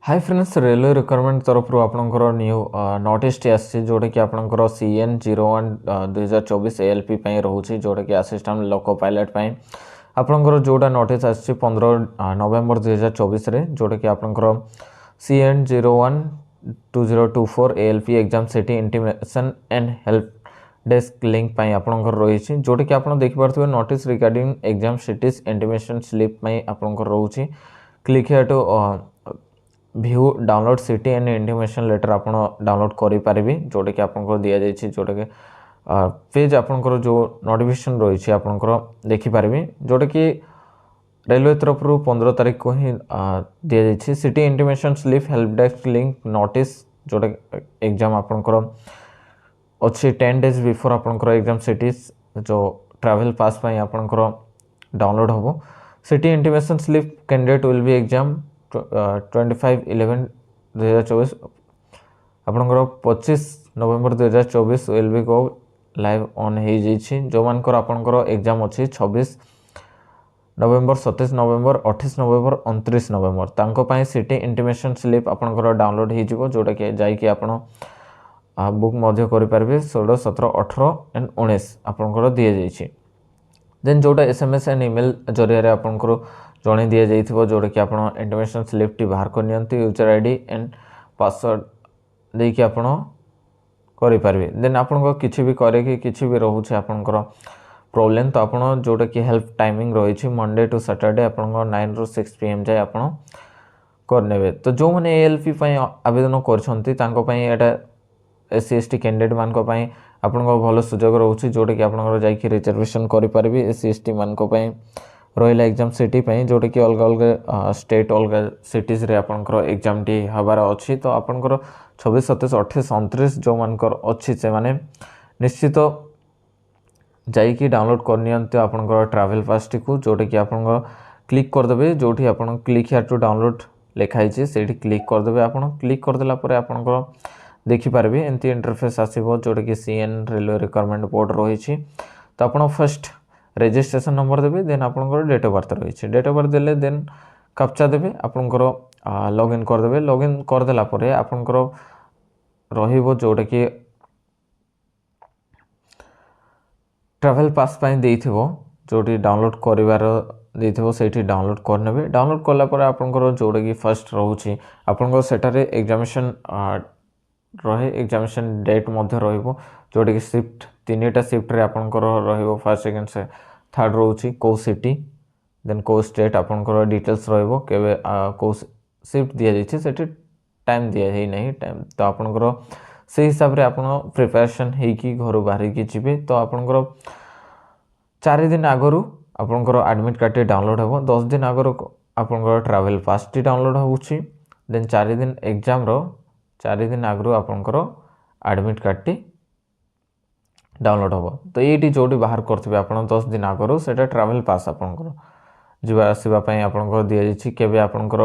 Hi friends railway requirement तरफ आपंकर new notice T आसी जोटा कि आपंकर CN01 2024 ALP रोचे जोटा कि असिस्टेंट लोको पायलट आपंकर जोटा नोटिस आसी 15 नवेम्बर 2024 जोटा कि आपंकर CN01 2024 ALP exam city intimation and help desk link आपंकर रही जोटा कि आप देखिए notice regarding exam cities intimation slip आपंकर रोचे click here to view download city and intimation letter आप डाउनलोड करेंगे जोटा कि आपको दि जाइए जोटा कि पेज आपंकर जो नोटिफिकेशन रही आपंकर देखिपारे जोटा कि रेलवे तरफ 15 तारीख को ही दि जाइए city intimation slip help desk link notice जोटा एग्जाम आपंकर अच्छी 10 days बिफोर आपंकर एग्जाम सिटीज जो ट्रैवल पास आपंकर डाउनलोड हम city intimation slip candidate will be exam 25/11/2024 आपंकर 25 नवेम्बर 2024 will be go live on हो जो मानकर आपंकर एग्जाम अच्छी 26 नवेम्बर 27 नवेम्बर 28 नवेम्बर 29 नवेम्बर तांको सिटी इंटीमेशन स्लिप आपंकर डाउनलोड हो जोटा कि जाइए आप बुक मध्य करेंगे 16 17 18 एंड 19 आपंकर दि जाइए देन जोटा SMS एंड ईमेल जरिया आपंकर जड़े दि जाइए जोटा कि आप इंटीमेशन स्लिप टी बाहर कर यूजर आईडी एंड पासवर्ड देकी आप करेंगे देन आप किसी भी करे कि भी रोचे आपंकर प्रोब्लेम तो आप जोटा कि हेल्प टाइमिंग रही मंडे टू सैटरडे आप 9 ରୁ 6 PM जाए आप करने तो जो मैंने ALP आवेदन कर SC ST कैंडिडेट मानक आपको भल सुजोग रोचे जोटा कि आप रिजर्वेशन करेंगे SC ST मानक रहा एग्जाम सिटी जोटा कि अलग अलग स्टेट अलग सिटीज रे आपंकर एग्जाम टी हबार अच्छी तो आपंकर 26 27 28 29 जो मानकर अच्छी से माने निश्चित जाइए डाउनलोड करनी आपंकर ट्रैवल पास टी को जोटा कि आप क्लिक करदे जो आप क्लिक हियर टू डाउनलोड लिखाई से क्लिक करदे आप क्लिक करदेला आपंकर देखिपारे एमती इंटरफेस आसो जोटा कि CN रेलवे रिक्वायरमेंट बोर्ड रही तो आप फर्स्ट रजिस्ट्रेशन नंबर देवे देन आपंकर डेट ऑफ बर्थ रही डेट ऑफ बर्थ देले देन कैप्चा देवे आपंकर लॉगिन करदे लॉगिन करदेला आपंकर रहिबो जोटा कि ट्रैवल पास देइथिबो जोटी डाउनलोड करिवार देइथिबो सेठी डाउनलोड करनेबे डाउनलोड करला परे आपंकर जोटा कि फर्स्ट रहउची आपंकर सेटारे एग्जामिनेशन रहे एग्जामिनेशन डेट मध्य रहिबो जोटा कि शिफ्ट 3टा शिफ्ट रे आपंकर रहिबो फर्स्ट सेकंड से थर्ड रोचे को सिटी देन को स्टेट आपंकर डिटेल्स रहिबो केबे को शिफ्ट दि जाइए सेठी टाइम दि जाई नहीं टाइम तो आपंकर से हिसाब रे आपन प्रिपरेशन हेकी घर बाहर की जीवे तो आपंकर 4 दिन आगरू आपंकर एडमिट कार्ड डाउनलोड हो 10 दिन आगरू आपंकर ट्रैवल पास टी डाउनलोड होउची देन 4 दिन एग्जाम रो 4 दिन आगरू आपंकर एडमिट कार्ड टी डाउनलोड हम तो ये जो बाहर करेंगे आप 10 दिन आगरू से ट्रैवल पास आपंकर जावासवाई आपंकर दि जाइए केबे आपंकर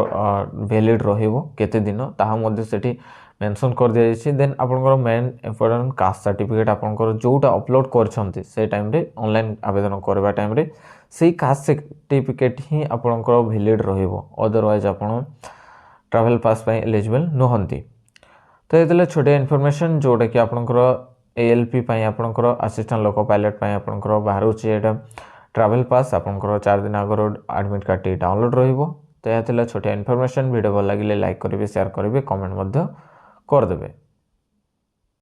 वैलिड रहिबो केते दिन ताहा मध्ये सेठी मेंशन कर दिया जाइए देन आपंकर मेन इंपोर्टेंट कास्ट सर्टिफिकेट आपंकर जोटा अपलोड करछंती से टाइम रे ऑनलाइन आवेदन करबा टाइम रे सेही कास्ट सर्टिफिकेट ही आपंकर वैलिड रहिबो अदरवाइज आपन ट्रैवल पास एलिजिबल नहंती तो ये छोटे इनफॉरमेशन जोटा कि आपंकर ALP आपंकर असिस्टेंट लोको पायलट आपंकर बाहर ट्रैवल पास आपंकर 4 दिन Agar admit card T download रहिबो तो यह छोटे इनफॉरमेशन वीडियो भल लगे लाइक करेंगे शेयर करेंगे कमेंट करदेवे।